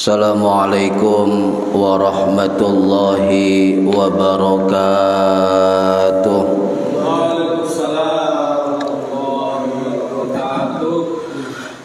Assalamualaikum warahmatullahi wabarakatuh.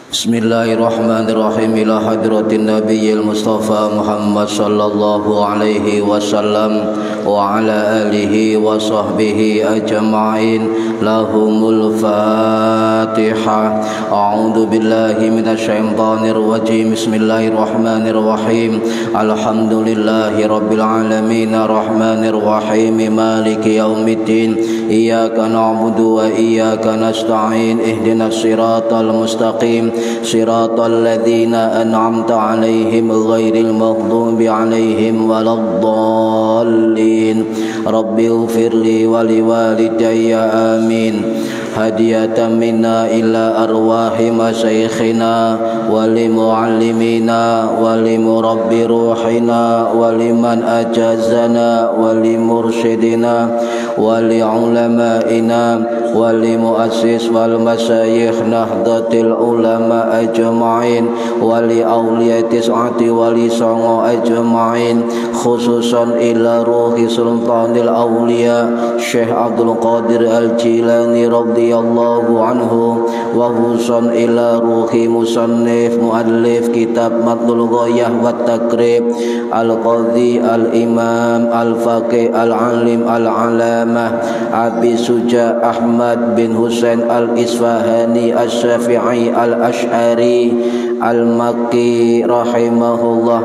Bismillahirrahmanirrahim. Ila hadratin nabiyil mustafa Muhammad sallallahu alaihi wasallam wa ala alihi wa sahbihi ajma'in. Lahumul Fatihah. A'udzu billahi minasy syaithanir rajim. Bismillahirrahmanirrahim. Alhamdulillahi rabbil alamin arrahmanir rahim maliki yaumiddin. Iyyaka na'budu wa iyyaka nasta'in. Ihdinas siratal mustaqim. Siratal ladzina an'amta 'alaihim ghairil maghdubi 'alaihim waladdallin. Rabbighfirli wa liwalidayya amin. Hadiyatan minna ila arwahi masyayikhina wa limuallimina wa limurabbi ruhina wa liman ajazana wa limursyidina wa li'ulamaina wa limuassis wal masyayikh nahdlatul ulama ajma'in wa li awliya tis'ati wa li songo ajma'in, khususan ila ruhi sultanil awliya Syekh Abdul Qadir Al-Jilani radhiyallahu anhu, wa khususan ila ruhi musannif muallif kitab Matlul Ghayah wa Takrib Al-Qadhi Al-Imam Al-Faqih Al-Alim Al-Alamah Abi Suja Ahmad bin Husain Al-Isfahani Al-Syafi'i Al-Ash'ari Al-Makki rahimahullah,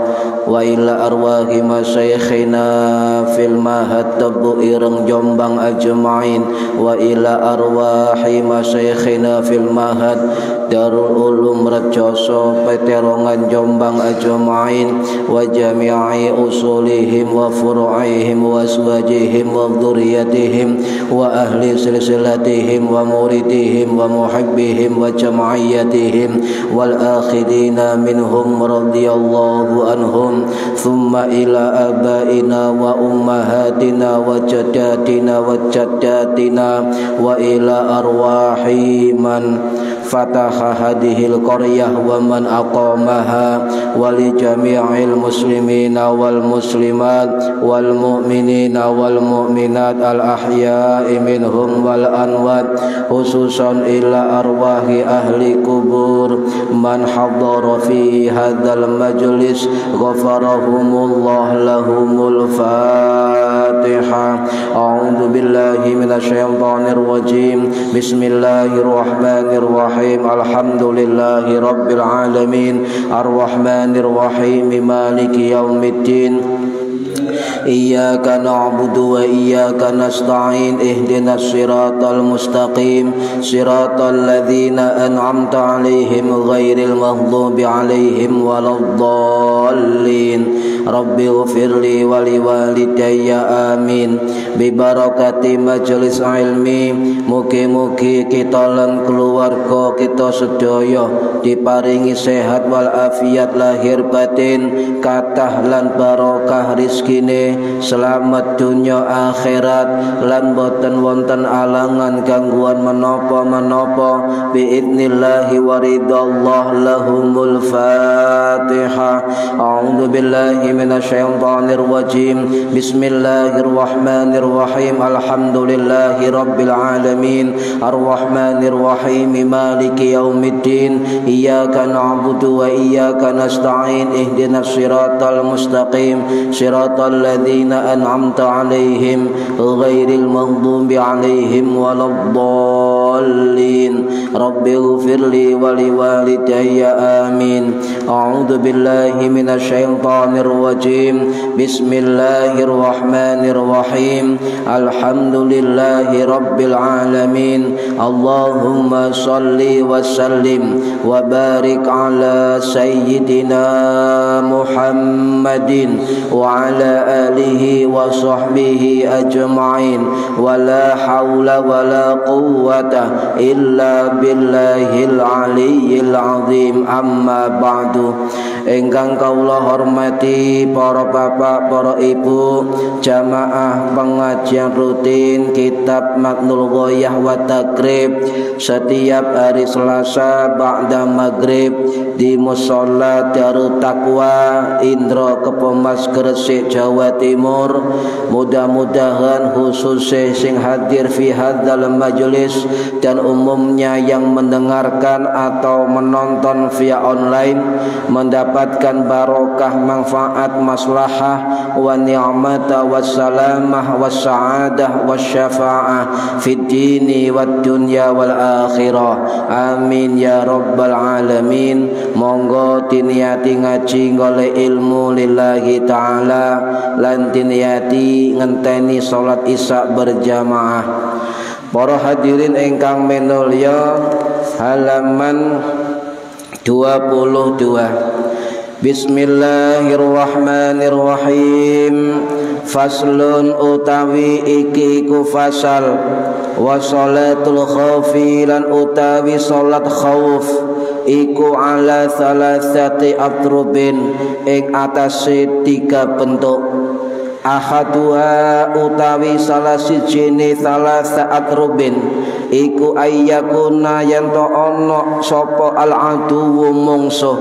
wa ila arwahi masyayikhina fil mahad tabu ireng Jombang ajma'in, wa ila arwahi masyayikhina fil mahad Darul Ulum Rejoso Peterongan Jombang ajma'in, wa jami'i usulihim wa furu'ihim wa aswajihim wa dhurriyyatihim wa ahli silsilatihim wa muridihim wa muhibbihim wa jam'iyyatihim wal akhidina minhum radhiyallahu anhum, thumma ila abaina wa ummahatina wa jaddatina wa jaddatina wa ila arwahi man fataha hadhil qaryah wa man aqamaha wa li jami'il muslimina wal muslimat wal mu'minina wal mu'minat al ahya'i minhum wal anwat, khususan ila arwahi ahli kubur man hadara fi hadzal majlis ghafarahumullah lahumul Fatihah. A'udzu billahi minasy syaithanir rajim. Bismillahirrahmanirrahim. Alhamdulillahi rabbil alamin arrahmanir rahim maliki yaumiddin. Iyyaka na'budu wa iyyaka nasta'in. Ihdinas siratal mustaqim. Siratal ladzina an'amta 'alaihim ghairil maghdubi 'alaihim waladdallin. Rabbighfirli wa liwalidayya amin. Bi barakati majelis ilmi, mugi-mugi kita lan keluarga kita sedaya diparingi sehat wal afiat lahir batin, kathah lan barokah rizkine, selamat dunya akhirat, lan boten wonten alangan gangguan menapa-menapa biidnillahi wa ridallah lahumul Fatihah. A'udzu billahi minasyaitonir rajim. Bismillahirrahmanirrahim. Alhamdulillahi rabbil alamin arrahmanir rahim maliki yaumiddin. Iyyaka na'budu wa iyyaka nasta'in. Ihdinas siratal mustaqim. Siratal ladzina an'amta 'alaihim ghairil maghdubi 'alaihim waladdallin. Rabbi ighfirli wa liwalidayya amin. A'udzu billahi minasyaitonir rajim. Bismillahirrahmanirrahim. Alhamdulillahi rabbil alamin. Allahumma salli wa sallim wa barik ala sayyidina Muhammadin wa ala alihi wa sahbihi ajma'in. Wa la hawla wa la quwwata illa billahil aliyyil azim. Amma ba'du. Ingkang kawula hormati para bapak, para ibu, jamaah pengajian rutin kitab Matnul Ghoyah wa Taqrib setiap hari Selasa ba'da maghrib di Musholla Darut Taqwa Indro Kepomas Gresik Jawa Timur. Mudah-mudahan khususnya sing hadir fi hadzal majlis dan umumnya yang mendengarkan atau menonton via online mendapatkan barokah, manfaat, maslahah wa ni'mata wassalamah wassa'adah wasyafa'ah fid dini wad dunya wal akhirah. Amin ya rabbal alamin. Monggo tiniati ngaji golek ilmu lillahi ta'ala lan tiniati ngenteni salat isya berjamaah. Para hadirin ingkang minulya, halaman 22. Bismillahirrahmanirrahim. Faslun utawi iki ku fasal. Wa sholatul khaufi lan utawi salat khauf iku ala salasati atrubin ing atase 3 bentuk. Ahaduha utawi salah sijine salasa atrubin iku ayyakuna yanto ono sapa al aduwu mungsuh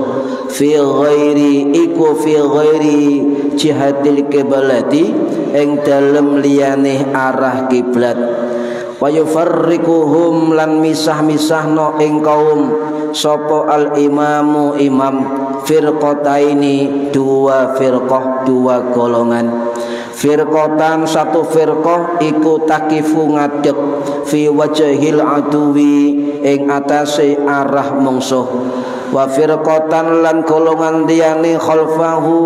fi ghairi iku fi ghairi jihadil kiblati ing dalem liyane arah kiblat. Wa yufarriquhum lan misah-misahno ing kaum sapa al imamu imam firqataini 2 firqah 2 golongan. Firqatan 1 firqah iku takifu ngadeg fi wajhil aduwi ing atase arah mungsuh. Wa firqatan lan golongan liyane khalfahu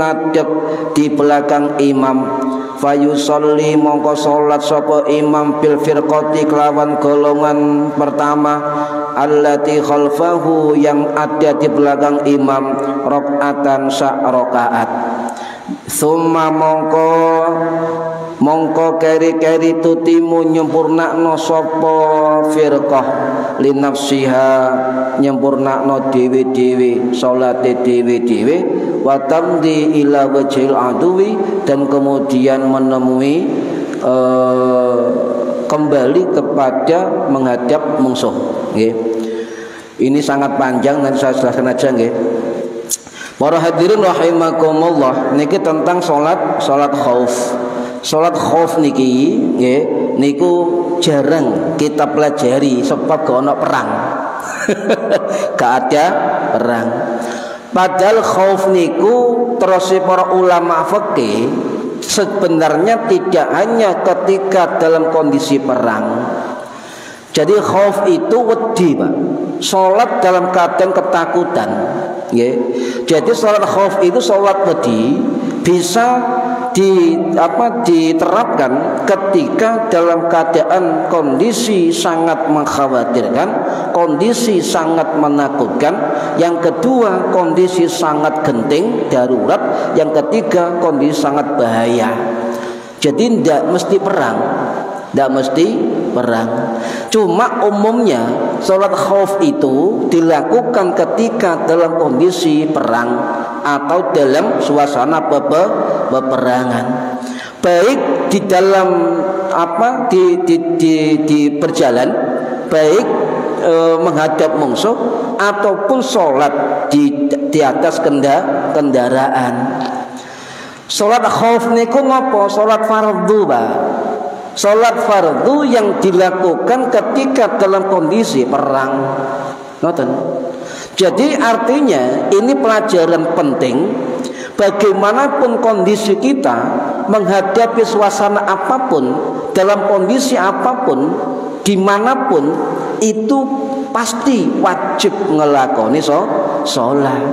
ngadeg di belakang imam. Fayusolli mongko salat sapa imam bil firqati kelawan golongan pertama allati khalfahu yang ada di belakang imam rakaatan sak rakaat. Summa mongko keri-keri tutimu nyempurnakno sapa firqah linafsiha nyempurnakno dhewe-dhewe salate dhewe-dhewe wa tamdi ila wajhil aduwi dan kemudian menemui kembali kepada menghadap musuh nggih. Ini sangat panjang dan saya jelaskan aja nggih. Para hadirin rahimakumullah, niki tentang salat khauf. Salat khauf niki nggih niku jarang kita pelajari sebab gak ono perang. Gak ada perang. Padahal khauf niku terus para ulama fikih sebenarnya tidak hanya ketika dalam kondisi perang. Jadi khauf itu wedi, Pak. Salat dalam keadaan ketakutan. Yeah. Jadi salat khauf itu salat wedi bisa diterapkan ketika dalam keadaan kondisi sangat mengkhawatirkan, kondisi sangat menakutkan, yang kedua kondisi sangat genting darurat, yang ketiga kondisi sangat bahaya. Jadi tidak mesti perang. Tidak mesti perang. Cuma umumnya salat khauf itu dilakukan ketika dalam kondisi perang atau dalam suasana peperangan. Baik di dalam di perjalanan, baik menghadap musuh ataupun salat di atas kendaraan. Salat khauf niku napa? Salat fardhu, Pak. Salat fardu yang dilakukan ketika dalam kondisi perang. Ngoten. Jadi artinya ini pelajaran penting. Bagaimanapun kondisi kita menghadapi suasana apapun, dalam kondisi apapun, dimanapun itu pasti wajib ngelakoni sholat.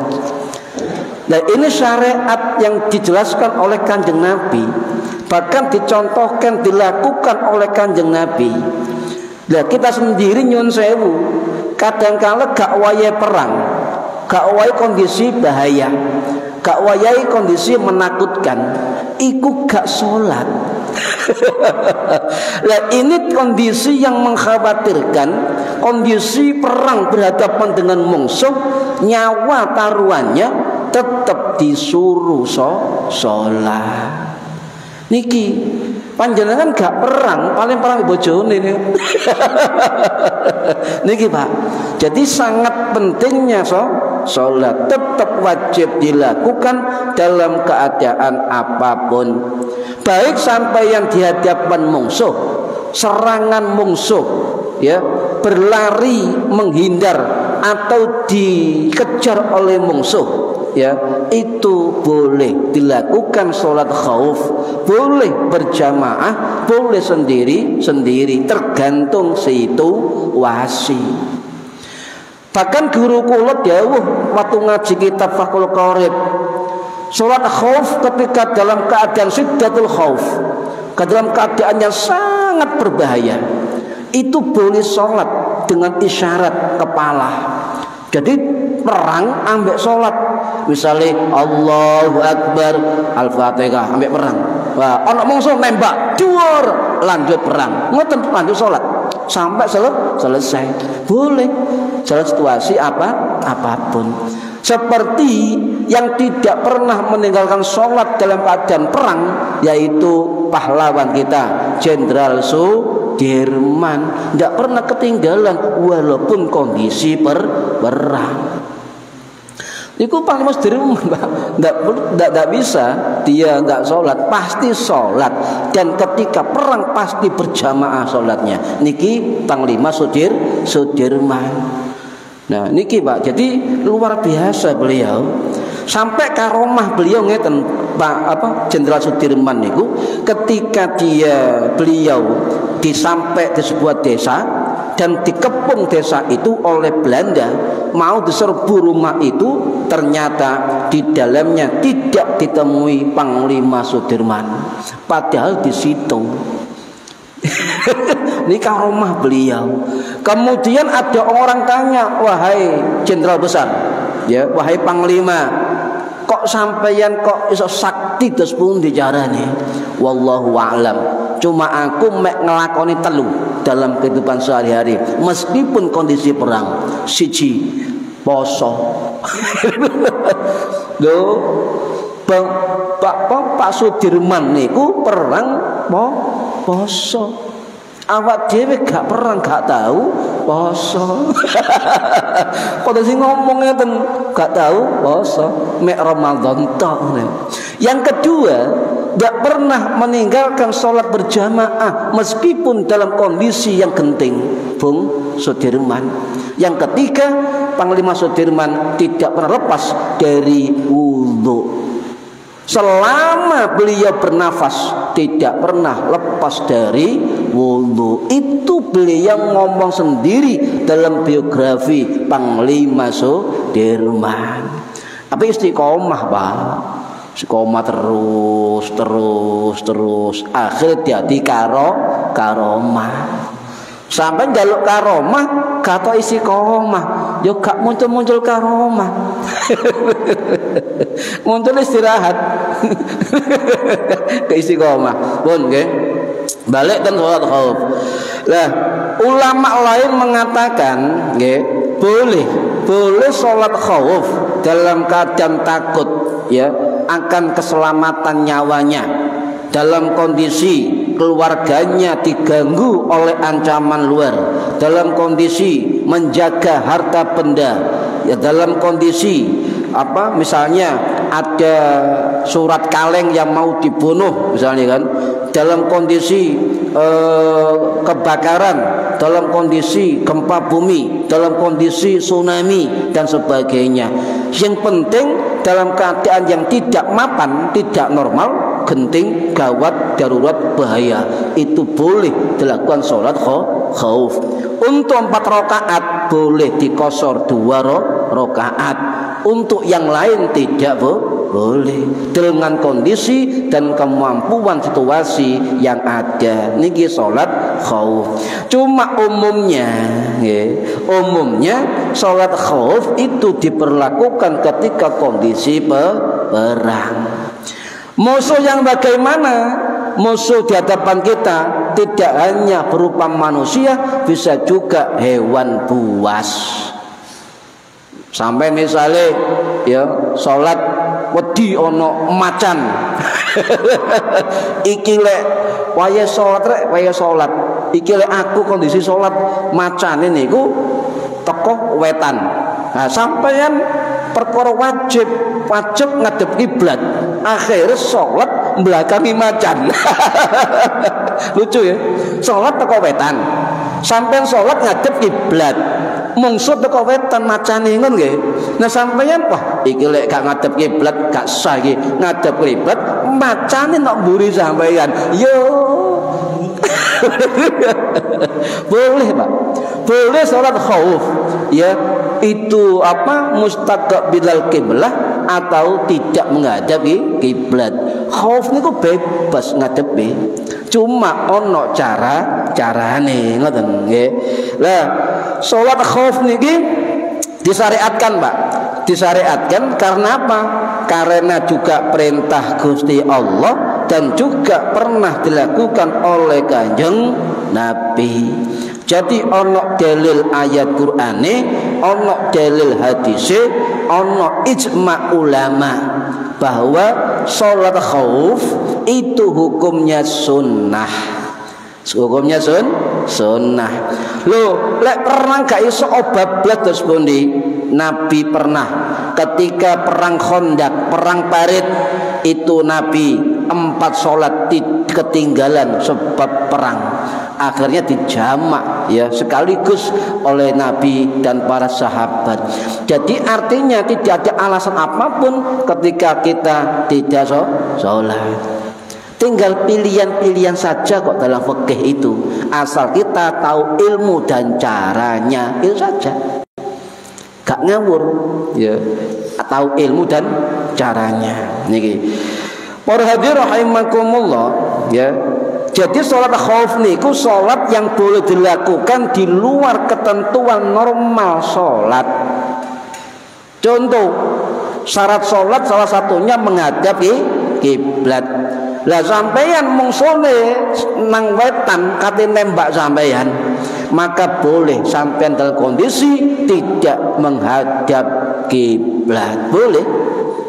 Nah ini syariat yang dijelaskan oleh Kanjeng Nabi, bahkan dicontohkan, dilakukan oleh Kanjeng Nabi. Nah kita sendiri nyun sewu, kadang-kala gak wayai perang, gak wayai kondisi bahaya, gak wayai kondisi menakutkan, iku gak sholat. Nah ini kondisi yang mengkhawatirkan, kondisi perang berhadapan dengan musuh, nyawa taruhannya tetap disuruh sholat. Niki panjenengan gak perang, paling perang bojone ini. Niki Pak. Jadi sangat pentingnya sholat tetap wajib dilakukan dalam keadaan apapun. Baik sampai yang di hadapan musuh, serangan musuh, ya, berlari menghindar atau dikejar oleh musuh, ya, itu boleh dilakukan sholat khauf, boleh berjamaah, boleh sendiri-sendiri, tergantung situasi. Bahkan guru kula dawuh waktu ngaji kitab Fathul Qorib, sholat khauf ketika dalam keadaan syiddatul khauf, dalam keadaan yang sangat berbahaya, itu boleh sholat dengan isyarat kepala. Jadi perang ambek sholat, misalnya Allahu Akbar, Al-Fatihah ambek perang. Wah, ana mungsuh nembak, dur, lanjut perang. Ngoten lanjut sholat sampai selesai. Boleh dalam situasi apapun. Seperti yang tidak pernah meninggalkan sholat dalam keadaan perang, yaitu pahlawan kita Jenderal Sudirman, tidak pernah ketinggalan walaupun kondisi perang. Itu Panglima Sudirman, tidak bisa dia nggak sholat, pasti sholat, dan ketika perang pasti berjamaah sholatnya. Niki Panglima Sudirman. Nah niki Pak, jadi luar biasa beliau. Sampai karomah beliau ngeten Pak Jenderal Sudirman niku, ketika beliau disampai di sebuah desa dan dikepung desa itu oleh Belanda, mau diserbu rumah itu, ternyata di dalamnya tidak ditemui Panglima Sudirman, padahal di situ. Ini karomah beliau. Kemudian ada orang tanya, wahai jenderal besar, ya, wahai panglima, kok sampeyan kok iso sakti terus pundi carane? Wallahu a'lam. Cuma aku mek ngelakoni telu dalam kehidupan sehari-hari meskipun kondisi perang. Siji, poso. Lho, Pak Sudirman niku perang poso. Awak dhewe gak perang gak tahu poso. Kondisi ngomongnya gak tahu poso, mek Ramadan tok. Yang kedua, gak pernah meninggalkan sholat berjamaah meskipun dalam kondisi yang genting, Bung Sudirman. Yang ketiga, Panglima Sudirman tidak pernah lepas dari wudhu. Selama beliau bernafas tidak pernah lepas dari wudhu. Itu beliau ngomong sendiri dalam biografi Panglima Sudirman. Tapi istiqomah Pak, istiqomah terus akhirnya jadi karomah. Sampai jaluk karomah kata istiqomah, yo gak muncul karomah. Muncul istirahat. Ke istiqomah. Pun nggih. Balik dan sholat khauf. Lah, ulama lain mengatakan nggih, boleh sholat khauf dalam keadaan takut, ya, akan keselamatan nyawanya, dalam kondisi keluarganya diganggu oleh ancaman luar, dalam kondisi menjaga harta benda, ya, dalam kondisi misalnya ada surat kaleng yang mau dibunuh misalnya kan, dalam kondisi kebakaran, dalam kondisi gempa bumi, dalam kondisi tsunami dan sebagainya. Yang penting dalam keadaan yang tidak mapan, tidak normal, genting, gawat, darurat, bahaya, itu boleh dilakukan sholat khauf. Untuk 4 rakaat boleh dikosor 2 rakaat. Untuk yang lain tidak boleh, dengan kondisi dan kemampuan situasi yang ada. Niki sholat khauf. Cuma umumnya sholat khauf itu diperlakukan ketika kondisi perang. Musuh yang bagaimana? Musuh di hadapan kita tidak hanya berupa manusia, bisa juga hewan buas. Sampai misalnya ya sholat wedi ono macan iki lek waya sholat iki lek aku kondisi sholat macan ini ku teko wetan. Nah sampeyan perkara wajib ngadep kiblat, akhirnya sholat belakangi macan. Lucu ya, sholat teko wetan, sampeyan sholat ngadep kiblat, mungsuh teko wetan macan ngono nggih. Nah sampeyan wah iki lek gak ngadep kiblat gak sah iki, ngadep kiblat macane nek mburi sampeyan. Yo boleh Pak, boleh sholat khauf ya, itu mustaqbilal kiblah atau tidak menghadap kiblat. Khauf niku bebas ngadepi, cuma ono carane ngoten nggih. Lah salat khauf niki disyariatkan Pak, disyariatkan karena apa? Karena juga perintah Gusti Allah dan juga pernah dilakukan oleh Kanjeng Nabi. Jadi ono dalil ayat Qur'ane, ono dalil hadise, ono ijma ulama bahwa sholat khauf itu hukumnya sunnah. Hukumnya sunnah. Loh, lek perang gak iso obablas terus pundi? Nabi pernah ketika perang Khandaq, perang Parit, itu Nabi 4 sholat ketinggalan sebab perang. Akhirnya dijamak ya sekaligus oleh Nabi dan para sahabat. Jadi artinya tidak ada alasan apapun ketika kita tidak sholat. Tinggal pilihan-pilihan saja kok dalam fikih itu, asal kita tahu ilmu dan caranya, itu saja. Gak ngawur ya, tahu ilmu dan caranya. Niki para hadirin rahimakumullah ya. Jadi sholat khauf niku sholat yang boleh dilakukan di luar ketentuan normal sholat. Contoh syarat sholat salah satunya menghadap kiblat. Lah sampeyan mung sole nang wetan kate nembak sampeyan, maka boleh sampeyan dalam kondisi tidak menghadap kiblat. Boleh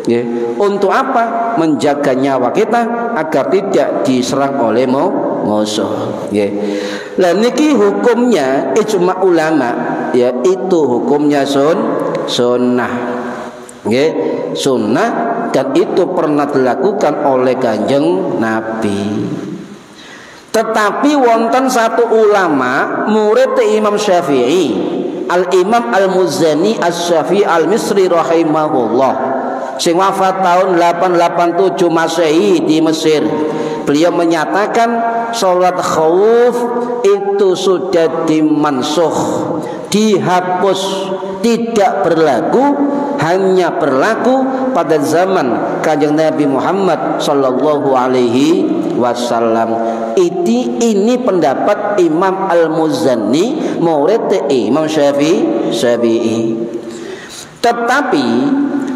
ya. Untuk apa? Menjaga nyawa kita agar tidak diserang oleh musuh ya. Lah niki hukumnya ijma ulama ya, itu hukumnya sunnah ya, sunnah, dan itu pernah dilakukan oleh Kanjeng Nabi. Tetapi wonten satu ulama murid Imam Syafi'i, Al-Imam Al-Muzani Asy-Syafi'i Al-Misri rahimahullah, sing wafat tahun 887 Masehi di Mesir. Beliau menyatakan sholat khauf itu sudah dimansuh, dihapus, tidak berlaku, hanya berlaku pada zaman Kanjeng Nabi Muhammad sallallahu alaihi wasallam. Ini pendapat Imam Al-Muzani murid Imam Syafi'i. Tetapi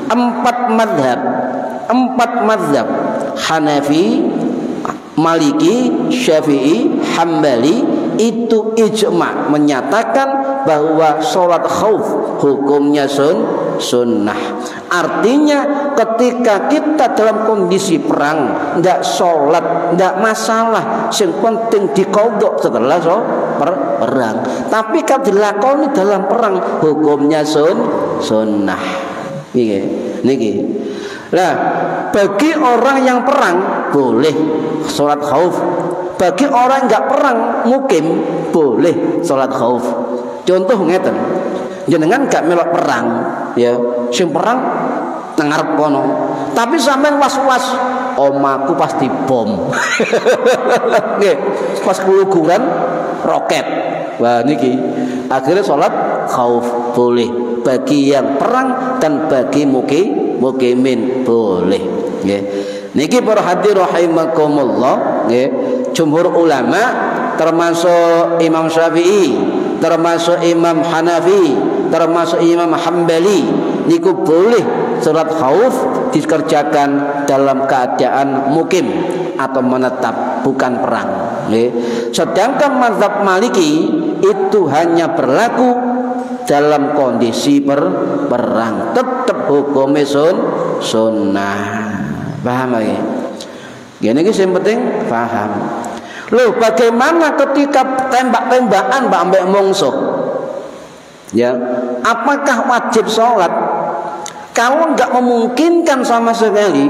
empat mazhab Hanafi, Maliki, Syafi'i, Hambali itu ijma menyatakan bahwa sholat khauf hukumnya sunnah. Artinya ketika kita dalam kondisi perang ndak sholat ndak masalah, yang penting dikodok setelah perang. Tapi kalau dilakoni dalam perang hukumnya sunnah. Niki. Nah, bagi orang yang perang boleh sholat khauf. Bagi orang nggak perang mukim boleh sholat khauf. Contoh ngeten, jenengan gak melok perang ya, sing perang nang ngarep kono, tapi sampean was-was omaku pasti bom. Nggih, pas keluguran roket. Wah niki akhirnya sholat khauf boleh bagi yang perang dan bagi mukimin boleh. Nggih. Niki para hadirin rahimakumullah, nggih. Jumhur ulama termasuk Imam Syafi'i, termasuk Imam Hanafi, termasuk Imam Hambali niku boleh salat khauf dikerjakan dalam keadaan mukim atau menetap, bukan perang. Sedangkan mazhab Maliki itu hanya berlaku dalam kondisi perang, tetap hukumnya sunnah. Paham lagi? Gini yang penting paham. Loh, bagaimana ketika tembak-tembakan mbak ambek mungsuh? Ya, apakah wajib sholat? Kalau nggak memungkinkan sama sekali,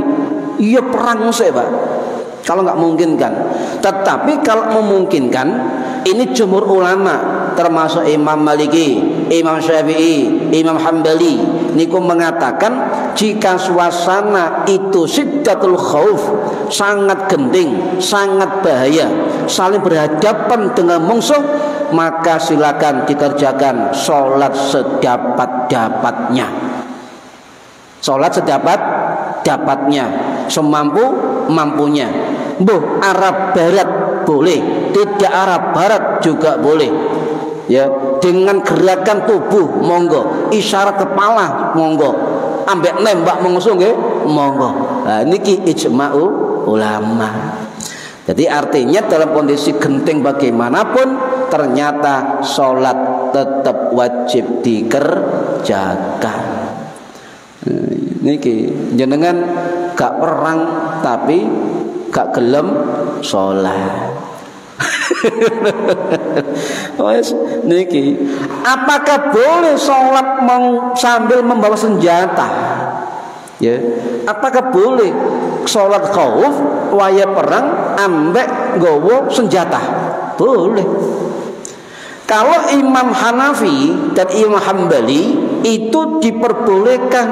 iya perang musuh Pak. Kalau nggak memungkinkan, tetapi kalau memungkinkan, ini jumhur ulama termasuk Imam Maliki, Imam Syafi'i, Imam Hambali niku mengatakan jika suasana itu syiddatul khauf, sangat genting, sangat bahaya, saling berhadapan dengan musuh, maka silakan dikerjakan sholat sedapat-dapatnya. Sholat sedapat-dapatnya, semampu-mampunya. Mbuh Arab Barat boleh, tidak Arab Barat juga boleh. Ya, dengan gerakan tubuh monggo, isyarat kepala monggo, ambek nembak mengusung nggih monggo. Nah niki ijma'u ulama. Jadi artinya dalam kondisi genting bagaimanapun ternyata sholat tetap wajib dikerjakan. Niki jenengan gak perang tapi gak gelem sholat. Niki, apakah boleh sholat sambil membawa senjata? Ya, apakah boleh sholat khauf waya perang ambek gowo senjata? Boleh. Kalau Imam Hanafi dan Imam Hambali itu diperbolehkan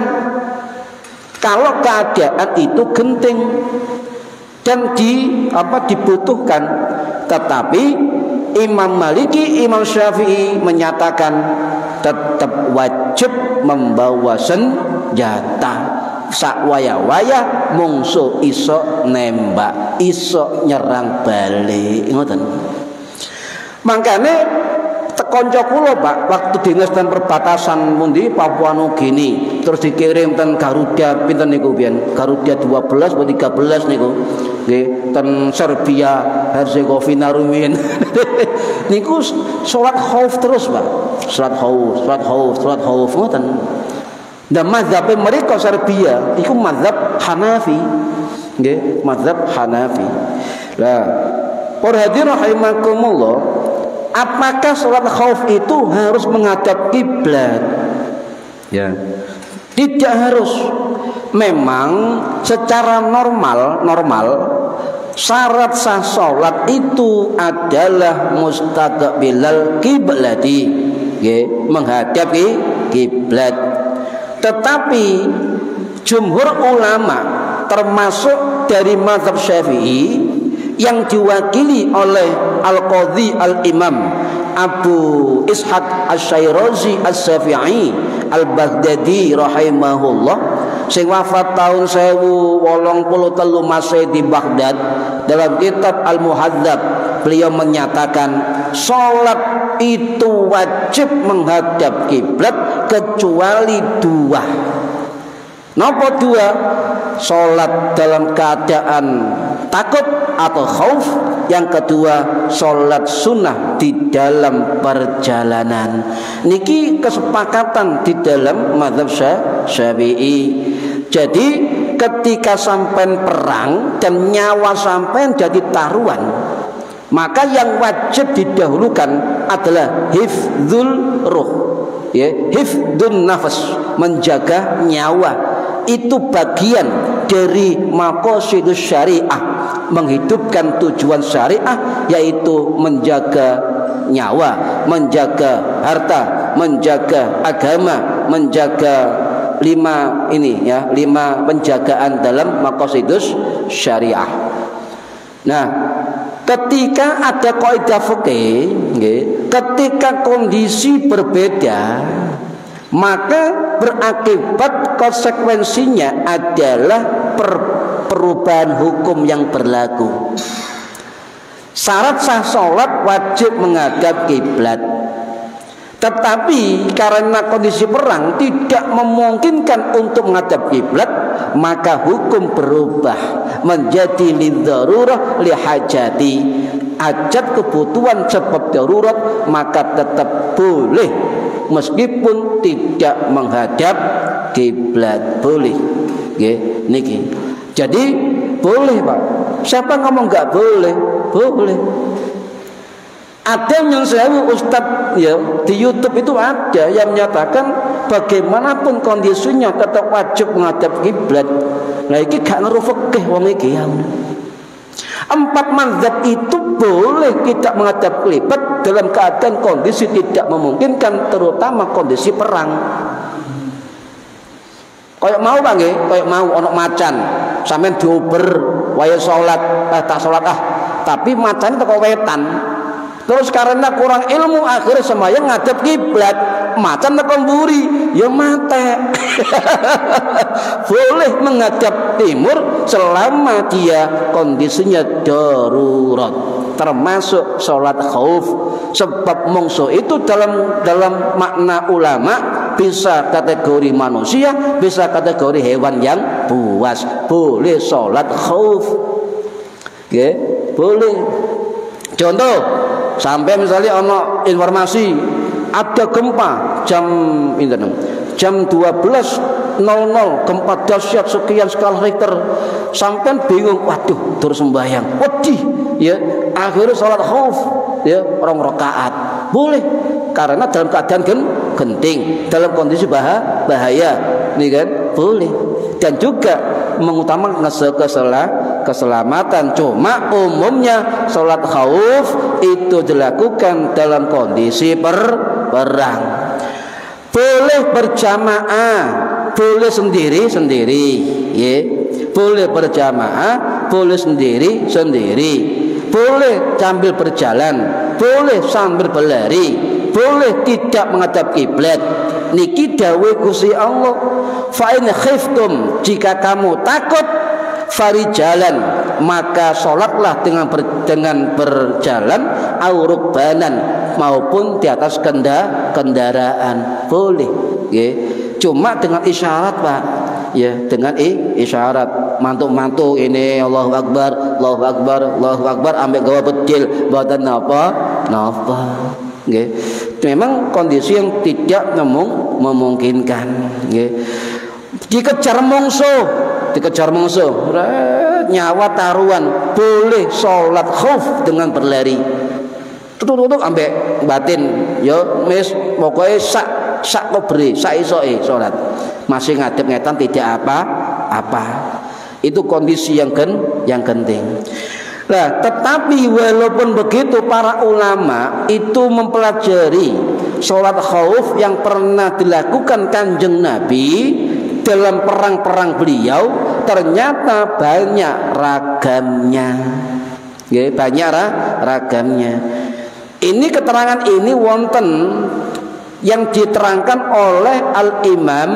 kalau keadaan itu genting dan dibutuhkan. Tetapi Imam Maliki, Imam Syafi'i menyatakan tetap wajib membawa senjata. Sak waya-waya mungsuh iso nembak, iso nyerang balik. Ngoten. Makanya konco kula Pak waktu dinas dan perbatasan mundi Papua Nugini terus dikirim ten Garuda pinten niku pian Garuda 12 atau 13 niku nggih ten Serbia Herzegovina rumiyin niku salat khauf terus Pak, salat khauf ngoten. Dan mazhab mereka Serbia iku mazhab Hanafi nggih, mazhab Hanafi. Lah para hadirin rahimakumullah, apakah sholat khauf itu harus menghadap kiblat? Ya, tidak harus. Memang secara normal syarat sah sholat itu adalah mustaqbilal kiblati, ya, menghadap kiblat. Tetapi jumhur ulama termasuk dari mazhab Syafi'i yang diwakili oleh Al-Qadhi Al-Imam Abu Ishaq Asy-Syairazi As-Syafi'i Al-Baghdadi rahimahullah sing wafat tahun 1083 Masehi di Baghdad. Dalam kitab Al-Muhadzab beliau menyatakan salat itu wajib menghadap kiblat kecuali dua. Napa dua? Salat dalam keadaan takut atau khauf. Yang kedua, salat sunnah di dalam perjalanan. Niki kesepakatan di dalam mazhab Syafi'i. Jadi ketika sampai perang dan nyawa sampai jadi taruhan, maka yang wajib didahulukan adalah hifdzul ruh, ya, hifdzun nafas, menjaga nyawa. Itu bagian dari maqasidus syariah, menghidupkan tujuan syariah, yaitu menjaga nyawa, menjaga harta, menjaga agama, menjaga 5 ini ya, 5 penjagaan dalam maqasidus syariah. Nah, ketika ada kaidah fikih, ketika kondisi berbeda, maka berakibat konsekuensinya adalah perubahan hukum yang berlaku. Syarat sah sholat wajib menghadap kiblat. Tetapi karena kondisi perang tidak memungkinkan untuk menghadap kiblat, maka hukum berubah menjadi lidzarurah lihajati. Hajat kebutuhan sebab darurat, maka tetap boleh meskipun tidak menghadap kiblat, boleh. Nggih, niki. Jadi boleh, Pak. Siapa ngomong enggak boleh? Boleh. Ada yang sewu Ustadz ya di YouTube itu ada yang menyatakan bagaimanapun kondisinya tetap wajib menghadap kiblat. Nah iki gak ngaruh fikih wong iki ya. 4 mazhab itu boleh tidak menghadap kiblat dalam keadaan kondisi tidak memungkinkan, terutama kondisi perang. Kayak mau Pak nggih, kayak mau ono macan, sampean diober wae salat, tak salat tapi macan teko wetan. Terus karena kurang ilmu akhirnya sembahyang ngadep kiblat, macan teko mburi, ya mate. Boleh menghadap timur selama dia kondisinya darurat, termasuk sholat khauf. Sebab mongso itu dalam makna ulama bisa kategori manusia, bisa kategori hewan yang buas. Boleh sholat khauf, boleh. Contoh, sampai misalnya ono informasi ada gempa jam 12.00 gempa dahsyat sekian skala Richter, sampai bingung, waduh terus sembahyang, wedih ya, akhirnya sholat khauf ya, 2 rakaat boleh karena dalam keadaan genting, dalam kondisi bahaya nih kan, boleh. Dan juga mengutamakan keselamatan. Cuma umumnya sholat khauf itu dilakukan dalam kondisi perang. Boleh berjamaah, boleh sendiri-sendiri, ya. Boleh berjamaah, boleh sendiri-sendiri. Boleh sambil berjalan, boleh sambil berlari, boleh tidak menghadap kiblat. Niki dawuh Gusti Allah, fa in khiftum, jika kamu takut, farijalan, maka sholatlah dengan berjalan, au rukbanan, maupun di atas kendaraan, boleh. Cuma dengan isyarat, Pak. Ya, dengan isyarat, mantuk-mantuk ini Allahu Akbar, Allahu Akbar, Allahu Akbar, ambek gawa bedil, mboten napa. Nggih. Memang kondisi yang tidak memungkinkan, nggih. Dikejar mungsuh, nyawa taruhan, boleh sholat khauf dengan berlari. Tutuk ambek batin, ya wis pokoke sak kobre, sak isoke sholat. Masih ngadep ngetan tidak apa-apa. Itu kondisi yang genting. Nah, tetapi walaupun begitu para ulama itu mempelajari sholat khauf yang pernah dilakukan Kanjeng Nabi dalam perang-perang beliau, ternyata banyak ragamnya. Ya, banyak ragamnya. Ini keterangan ini wonten yang diterangkan oleh Al-Imam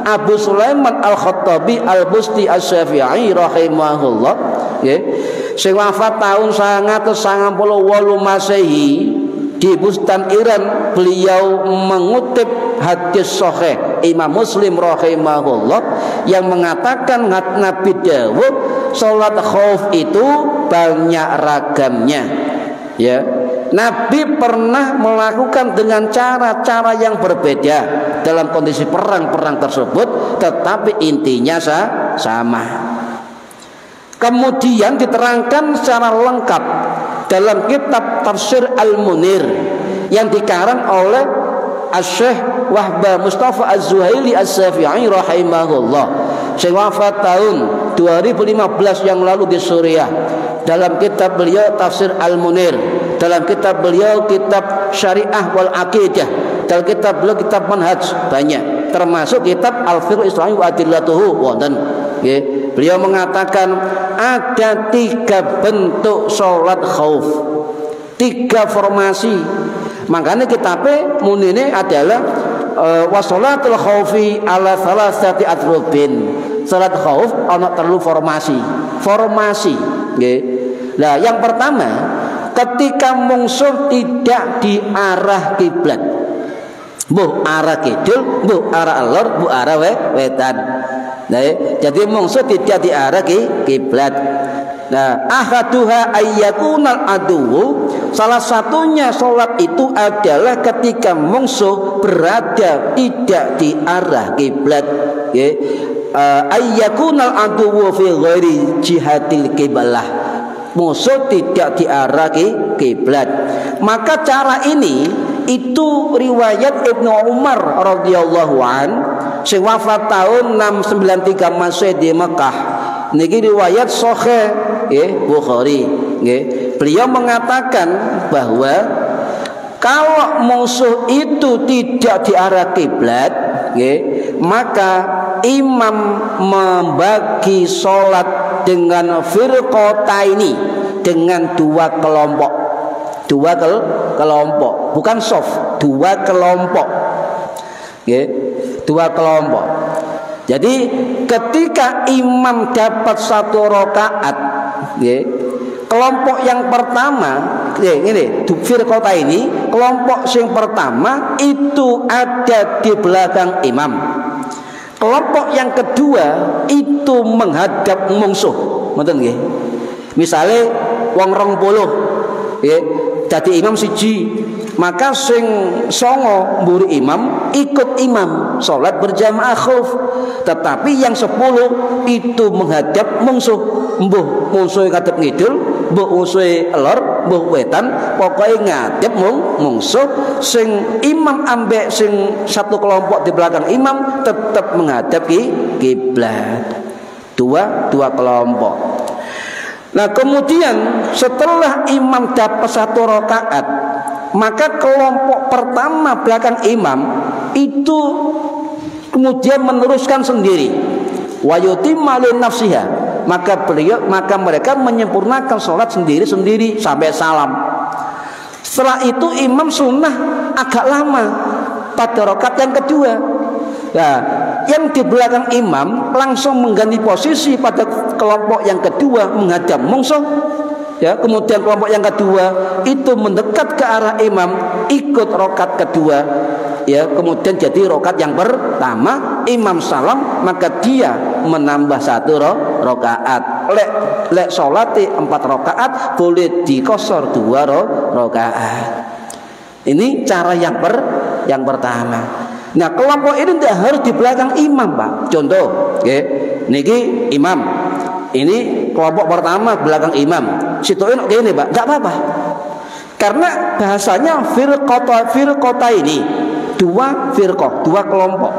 Abu Sulaiman Al-Khattabi Al-Busti Asy-Syafi'i rahimahullah, ya. Sing wafat tahun 1998 Masehi di Bustan Iran. Beliau mengutip hadis sahih Imam Muslim rahimahullah yang mengatakan Nabi dawuh salat khauf itu banyak ragamnya, ya. Nabi pernah melakukan dengan cara-cara yang berbeda dalam kondisi perang-perang tersebut, tetapi intinya sama. Kemudian diterangkan secara lengkap dalam kitab Tafsir Al-Munir yang dikarang oleh Asy-Syaikh Wahbah Mustafa Az-Zuhaili As-Syafi'i rahimahullah, sing wafat tahun 2015 yang lalu di Suriah. Dalam kitab beliau Tafsir Al-Munir, dalam kitab beliau kitab Syariah wal Aqidah, dalam kitab beliau kitab Manhaj, banyak. termasuk kitab Al-Fiqh Islami wa Adillatuhu wonten nggih. Beliau mengatakan ada 3 bentuk salat khauf, 3 formasi. Makanya kitabnya munine adalah wasolatul khaufi ala salasati atrubin. Salat khauf ana 3 formasi. Nggih. Nah, yang pertama, ketika mungsuh tidak di arah kiblat. Mbuh arah kidul, mbuh arah alor, mbuh arah wetan. Nah, jadi mungsuh tidak di arah kiblat. Nah, ahaduha ayyakunal aduwu, salah satunya sholat itu adalah ketika mungsuh berada tidak di arah kiblat. Ayyakunal aduwu fi ghairi jihatil qiblah, musuh tidak di arah kiblat. Maka cara ini itu riwayat Ibnu Umar radhiyallahu an sing wafat tahun 693 Masehi di Mekah. Niki riwayat sahih Bukhari nggih. Beliau mengatakan bahwa kalau musuh itu tidak di arah kiblat nggih, maka imam membagi sholat dengan firqataini, dengan 2 kelompok. 2 kelompok, bukan soft, 2 kelompok. Nggih, 2 kelompok. Jadi ketika imam dapat 1 rakaat, kelompok yang pertama, ini firqata ini, kelompok yang pertama itu ada di belakang imam. Kelompok yang kedua itu menghadap mungsuh. Ngoten nggih. Misale wong 20, dadi imam siji, maka sing 9 mburi imam ikut imam salat berjamaah khauf. Tetapi yang 10 itu menghadap mungsuh. Mbuh mungsuhe ngadep ngidul, mbuh mungsuhe elor, mbuh wetan, pokoke ngadep mungsuh. Sing imam ambek sing 1 kelompok di belakang imam tetap menghadap kiblat. 2 kelompok. Nah, kemudian setelah imam dapat 1 rakaat, maka kelompok pertama belakang imam itu kemudian meneruskan sendiri. Wa yutimma li nafsiha, maka mereka menyempurnakan sholat sendiri-sendiri sampai salam. Setelah itu imam sunnah agak lama pada rakaat yang kedua. Nah, yang di belakang imam langsung mengganti posisi pada kelompok yang kedua menghadap mungsuh. Ya, kemudian kelompok yang kedua itu mendekat ke arah imam, ikut rakaat kedua. Ya, kemudian jadi rakaat yang pertama, imam salam, maka dia menambah 1 rakaat. Lek salate 4 rakaat boleh dikosor 2 rakaat. Ini cara yang pertama. Nah, kelompok ini tidak harus di belakang imam, Pak. Contoh, niki imam, ini kelompok pertama belakang imam. Situin gini, Pak, tidak apa-apa. Karena bahasanya firqata ini 2 firqah, 2 kelompok.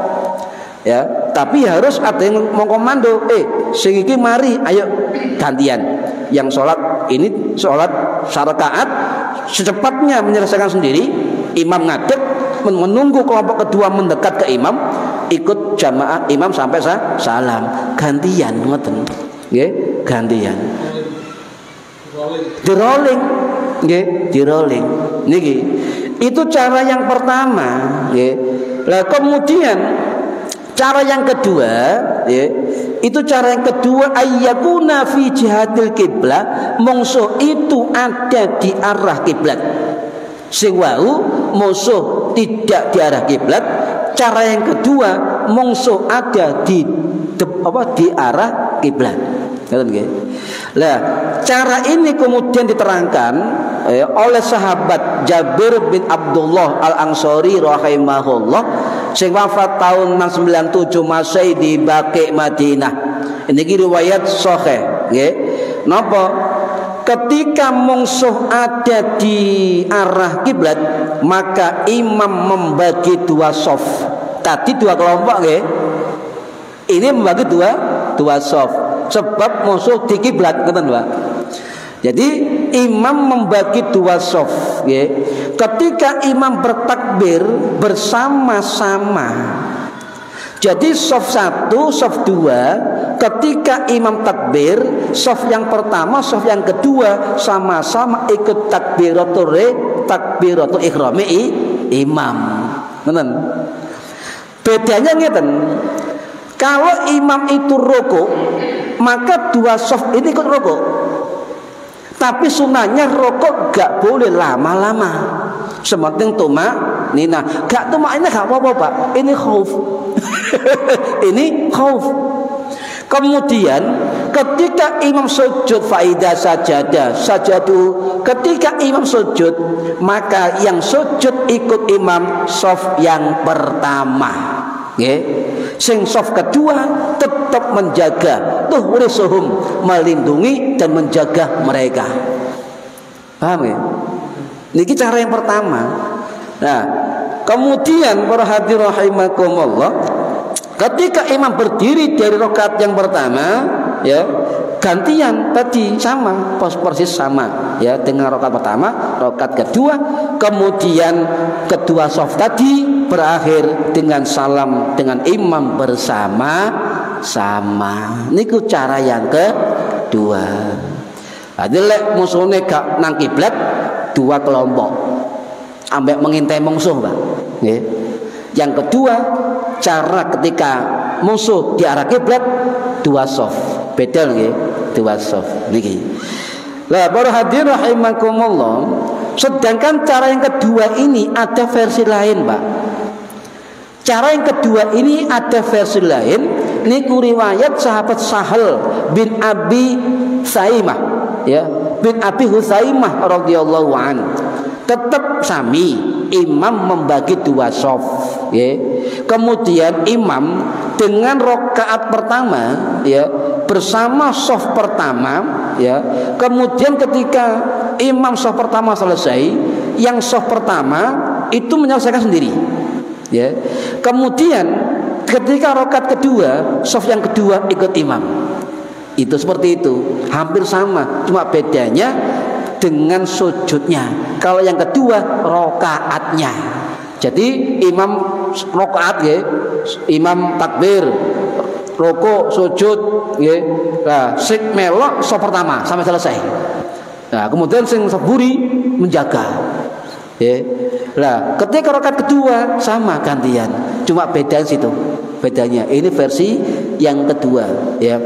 Ya, tapi harus ada yang mengkomando, sing iki mari, ayo gantian. Yang sholat ini sholat rakaat secepatnya menyelesaikan sendiri, imam ngadep, menunggu kelompok kedua mendekat ke imam, ikut jamaah imam sampai salam. Gantian ngoten. Nggih, gantian. Di rolling. Nggih, di rolling. Niki. Itu cara yang pertama, nggih. Lah kemudian cara yang kedua, itu cara yang kedua, ayyakuna fi jihadil qiblah, mungsuh itu ada di arah kiblat. Sing wau musuh tidak di arah kiblat. Cara yang kedua, mungsuh ada di arah kiblat. Nah, cara ini kemudian diterangkan oleh sahabat Jabir bin Abdullah Al-Ansari rahimahullah, sing wafat tahun 697 Masehi di Baqi Madinah. Ini riwayat sahih, nggih. Napa? Ketika mungsuh ada di arah kiblat, maka imam membagi 2 shaf. Tadi 2 kelompok, nggih. Ini membagi 2 shaf. Sebab musuh di kiblat, ngoten, Pak. Jadi imam membagi 2 shaf, nggih. Ketika imam bertakbir bersama-sama Jadi soft 1, soft 2, ketika imam takbir, soft yang pertama, soft yang kedua sama-sama ikut takbiratul ihrami imam. Benar. Bedanya ngeten. Kalau imam itu rukuk, maka dua soft ini ikut rukuk. Tapi sunahnya rukuk gak boleh lama-lama. Sementing nina, gak ini gak apa-apa Pak. Ini khauf. Ini khauf. Kemudian ketika imam sujud faida sajadu, ketika imam sujud maka yang sujud ikut imam soft yang pertama. Sing soft kedua tetap menjaga tuhurisuhum, melindungi dan menjaga mereka. Paham ya? Niki cara yang pertama. Nah, kemudian para hadirin rahimakumullah, ketika imam berdiri dari rakaat yang pertama, ya gantian tadi sama, persis sama, ya dengan rakaat pertama, rakaat kedua, kemudian kedua soft tadi berakhir dengan salam dengan imam bersama-sama. Niku cara yang kedua. Jadi lek musuhnya gak nang kiblat, dua kelompok ambek mengintai musuh, Pak. Yang kedua, cara ketika musuh di arah kiblat, dua soft. Beda nggih, dua soft niki. Lah para hadirin rahimakumullah, sedangkan cara yang kedua ini ada versi lain, Pak. Cara yang kedua ini ada versi lain. Niku riwayat sahabat Sahal bin Abi Saimah, ya, bin Abi Husaimah radhiyallahu an. Tetap sami, imam membagi dua soft, ya. Kemudian imam dengan rakaat pertama, ya, bersama soft pertama, ya. Kemudian ketika imam soft pertama selesai, yang soft pertama itu menyelesaikan sendiri, ya. Kemudian ketika rakaat kedua, soft yang kedua ikut imam. Itu seperti itu, hampir sama, cuma bedanya dengan sujudnya. Kalau yang kedua rakaatnya. Jadi imam rakaat, ya, imam takbir, rukuk, sujud, ya. Nah, sing melok so pertama sampai selesai. Nah, kemudian sing saburi menjaga. Ya. Nah, ketika rakaat kedua sama gantian. Cuma beda situ. Bedanya. Ini versi yang kedua, ya.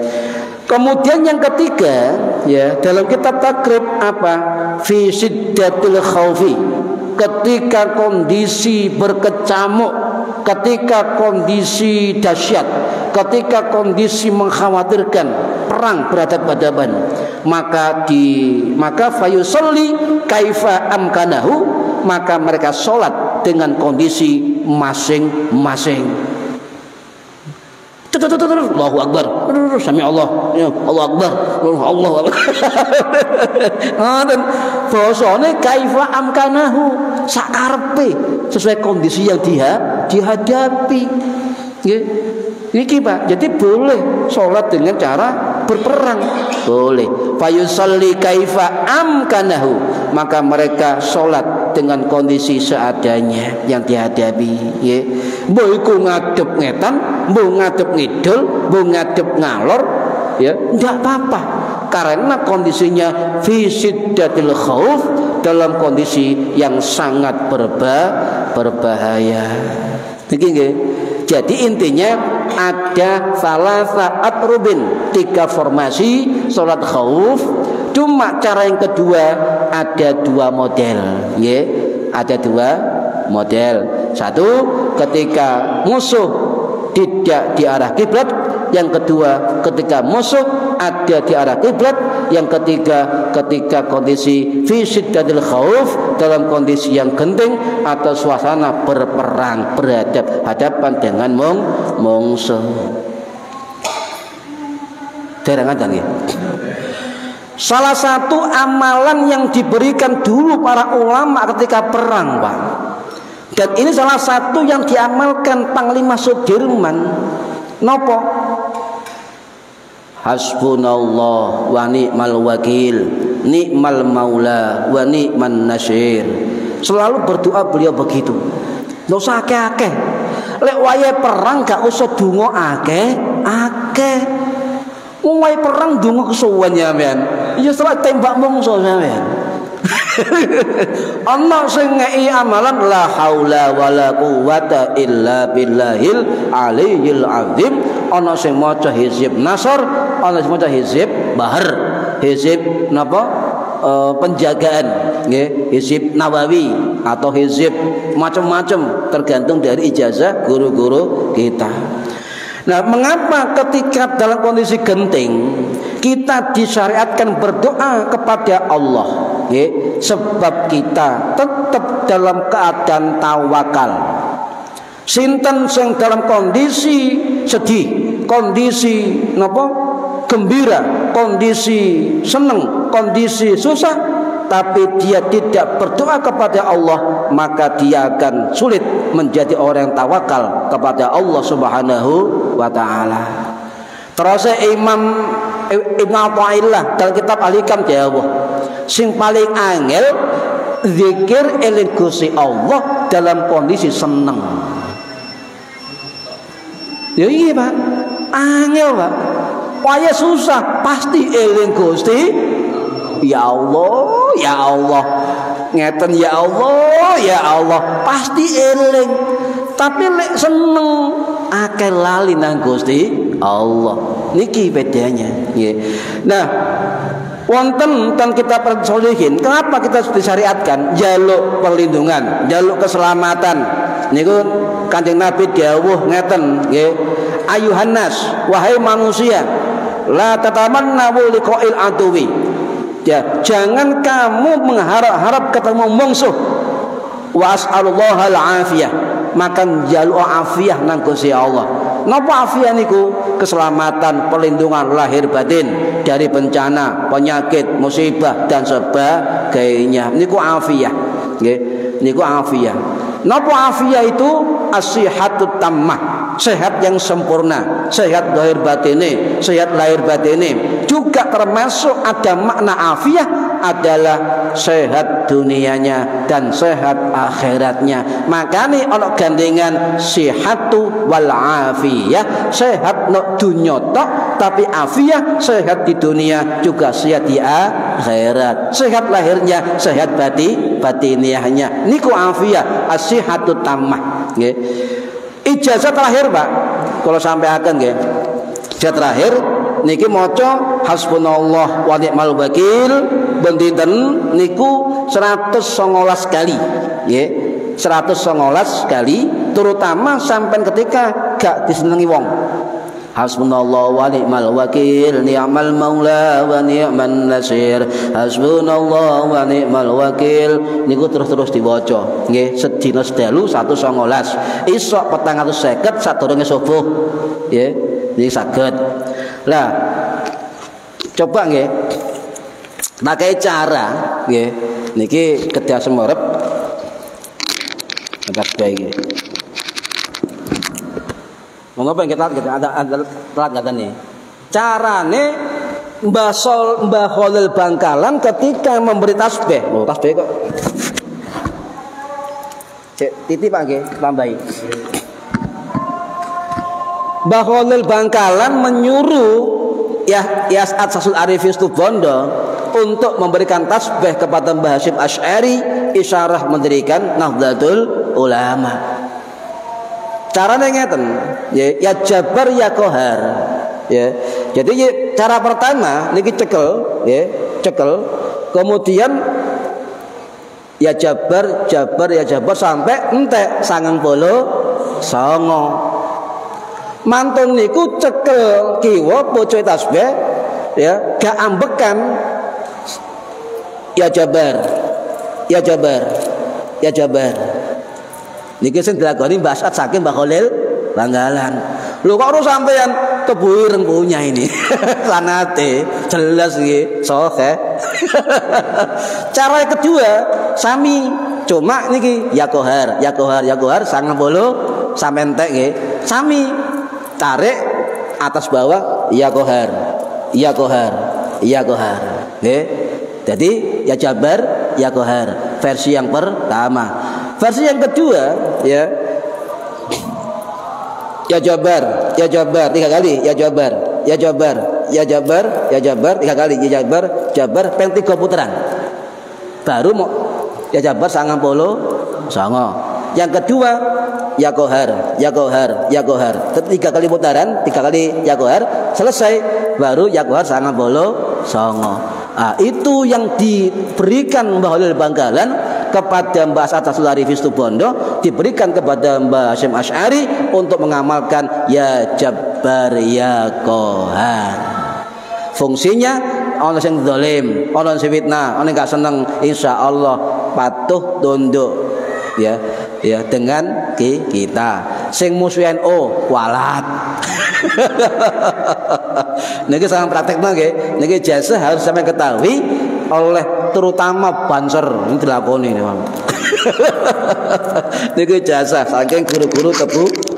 Kemudian yang ketiga, ya, dalam kitab takrib apa? Fi syiddatil khaufi. Ketika kondisi berkecamuk, ketika kondisi dahsyat, ketika kondisi mengkhawatirkan, perang berhadapan-hadapan, maka fayusalli kaifa amkanahu, maka mereka sholat dengan kondisi masing-masing. Allahu Akbar, sami Allah, Allah Akbar, Allah Akbar. Dan bahasane kaifa amkanahu, sakarepe, sesuai kondisi yang dihadapi. Nggih. Niki Pak, jadi boleh sholat dengan cara berperang, boleh. Fayusalli kaifa amkanahu, maka mereka sholat dengan kondisi seadanya yang dihadapi. Ya, mbok iku ngadep ngetan, mbok ngadep ngidul, mbok ngadep ngalor, ya, tidak apa-apa, karena kondisinya fi syiddatil khauf, dalam kondisi yang sangat berbahaya. Niki nggih. Jadi intinya ada salah saat rubin, 3 formasi sholat khauf. Cuma cara yang kedua ada 2 model, ya, ada 2 model. Satu, ketika musuh tidak di arah kiblat. Yang kedua, ketika musuh ada di arah kiblat. Yang ketiga, ketika kondisi fi syiddatil khauf, dalam kondisi yang genting atau suasana berperang, berhadapan dengan musuh. Derangan ya. Salah satu amalan yang diberikan dulu para ulama ketika perang, Pak. Dan ini salah satu yang diamalkan Panglima Sudirman. Nopo? Hasbunallah wa ni'mal wakil, ni'mal maula wa ni'man nasyir. Selalu berdoa beliau begitu. Nggak usah akeh-akeh. Lek wayahe perang gak usah donga akeh. Wayahe perang donga kesuwen ya men. Ya setelah tembak mungsuh sampean. Ana sing ngeki amalan la haula wala quwata illa billahil aliyil azim. Ana sing maca hizib nasr, ana sing maca hizib bahar, hizib napa penjagaan nggih, hizib nawawi atau hizib macam-macam tergantung dari ijazah guru-guru kita. Nah, mengapa ketika dalam kondisi genting kita disyariatkan berdoa kepada Allah? Sebab kita tetap dalam keadaan tawakal. Sinten sing dalam kondisi sedih, kondisi napa gembira, kondisi seneng, kondisi susah, tapi dia tidak berdoa kepada Allah, maka dia akan sulit menjadi orang yang tawakal kepada Allah Subhanahu wa taala. Terus Imam Ibnu Athaillah dalam kitab Al-Hikam jawab, sing paling angel zikir eling Gusti Allah dalam kondisi seneng. Ya iya Pak, angel Pak. Waya susah pasti eling Gusti. Ya Allah, ya Allah. Ngeten ya Allah, ya Allah, pasti eling. Tapi lek seneng akeh lali nang Gusti Allah. Niki bedanya, nggih. Nah, wonten teng kitab Sholihin, kenapa kita disyariatkan jaluk perlindungan, jaluk keselamatan? Niku Kanjeng Nabi dawuh ngeten, nggih. Ayuhan nas, wahai manusia, la tatamanna liqa'il aduwi. Ya, jangan kamu mengharap-harap ketemu musuh. Wa as'alullaha al-afiyah. Maka jaluk afiyah nang Gusti Allah. Napa afiyah niku? Keselamatan, perlindungan lahir batin dari bencana, penyakit, musibah dan sebagainya. Niku afiyah. Nggih, niku afiyah. Napa afiyah itu? As-sihatut tammah, sehat yang sempurna, sehat lahir batine, sehat lahir batine. Juga termasuk ada makna afiyah adalah sehat dunianya dan sehat akhiratnya. Makanya ana gandengan sihatu wal afiyah, sehat no dunya tok tapi afiyah, sehat di dunia juga sehat di akhirat. Sehat lahirnya, sehat batiniahnya. Niku afiyah, as-sihatu tammah. Nggih. Ijazah terakhir, Pak. Kalau sampai akan nggih. Ijazah terakhir niki maca hasbunallah wa ni'mal wakil ben dinten niku 119 kali. Nggih. 119 kali terutama sampai ketika gak disenengi wong. Hasbunallah wa ni'mal wakil ni'mal maula wa ni'man nasir. Hasbunallah wa ni'mal wakil niku terus diwaca nggih sedina sedalu 119 isuk 450 sadurunge subuh nggih niki saged. Lah coba nggih pakai cara nggih niki kedah semerep agak baik nggih. Monggo kita ada telat kata nih. Carane Mbah Khalil Bangkalan ketika memberi tasbih. Loh, tasbih kok. Cek titip nggih, tambahi. Mbah Khalil Bangkalan menyuruh Yas'ad Sasul Arifis Tubondo untuk memberikan tasbih kepada Mbah Hasyim Asy'ari, isyarah mendirikan Nahdlatul Ulama. Caranya ngeten, ya Jabar ya Qahar, ya. Jadi cara pertama niki cekel, ya cekel. Kemudian ya Jabar sampai entek 99. Mantun niku cekel kiwa pocoe tasbih, ya gak ambekan. Ya Jabar. Niki sing dilakoni Mbah As'ad saking Mbah Khalil Bangkalan. Lho kok ora sampean kebuireng punya ini. Sanate jelas nggih, sohe. Cara kedua sami cuma niki ya Qahar 90 sampai entek nggih. Sami tarik atas bawah ya Qahar. Nggih. Jadi ya Jabar ya Qahar versi yang pertama. Versi yang kedua ya Ya Jabar, ya Jabar 3 kali, ya Jabar, ya Jabar, ya Jabar, ya Jabar 3 kali, ya Jabar, Jabar peng 3 putaran. Baru mau ya Jabar 90 songo. Yang kedua ya Qahar, ya Qahar, ya Qahar. 3 kali putaran, 3 kali ya Qahar, selesai baru ya Qahar 90 songo. Nah, itu yang diberikan Mbah Holil Bangkalan kepada Mbah Atas Larifis Tubondo, diberikan kepada Mbah Hasyim Asy'ari untuk mengamalkan ya Jabbar ya Qahar. Fungsinya ana sing zalim, ana sing fitnah, ana gak seneng, insyaallah patuh tunduk ya dengan kita. Sing musuh NU kualat. Niki sangat praktekno nggih. Niki jasa harus sampai ketahui oleh terutama banser ini dilakoni nih, niku jasa saking guru-guru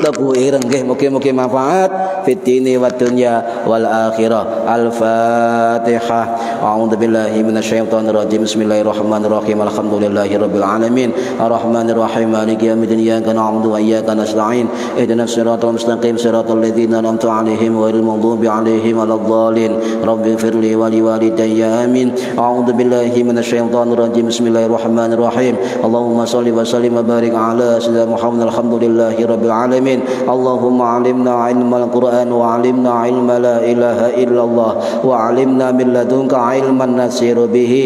tebu ireng nggih. Mugi-mugi manfaat fid dini wad dunya wal akhirah. Al-Fatihah. A'udzu billahi minasyaitonir rajim. Bismillahirrahmanirrahim. Alhamdulillahirabbil alamin. Arrahmanir rahim. Maliki yaumiddin. Iyyaka na'budu wa iyyaka nasta'in. Ihdinas siratal mustaqim. Siratal ladzina an'amta 'alaihim ghairil maghdubi 'alaihim waladdallin. Rabbighfirli wa liwalidayya. Amin. A'udzu billahi minasyaitonir rajim. Bismillahirrahmanirrahim. Allahumma shalli wa sallim wa barik ala sayyidina Muhammad. Alhamdulillahirabbil alamin. Allahumma 'allimna 'ilmal Qur'an wa 'allimna 'ilma la ilaha illallah wa 'allimna min ladunka 'ilman nasiru bihi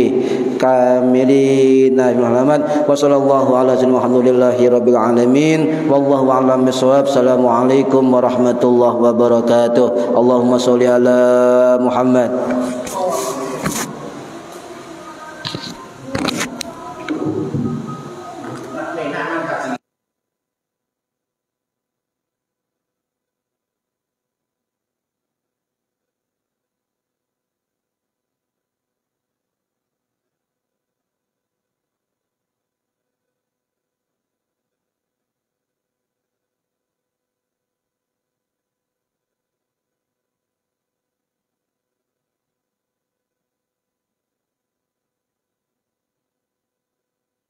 kamilina Muhammad wa sallallahu ala sayyidina Muhammadillahirabbil alamin. Wallahu a'lam bissawab. Assalamualaikum warahmatullahi wabarakatuh. Allahumma shalli ala Muhammad.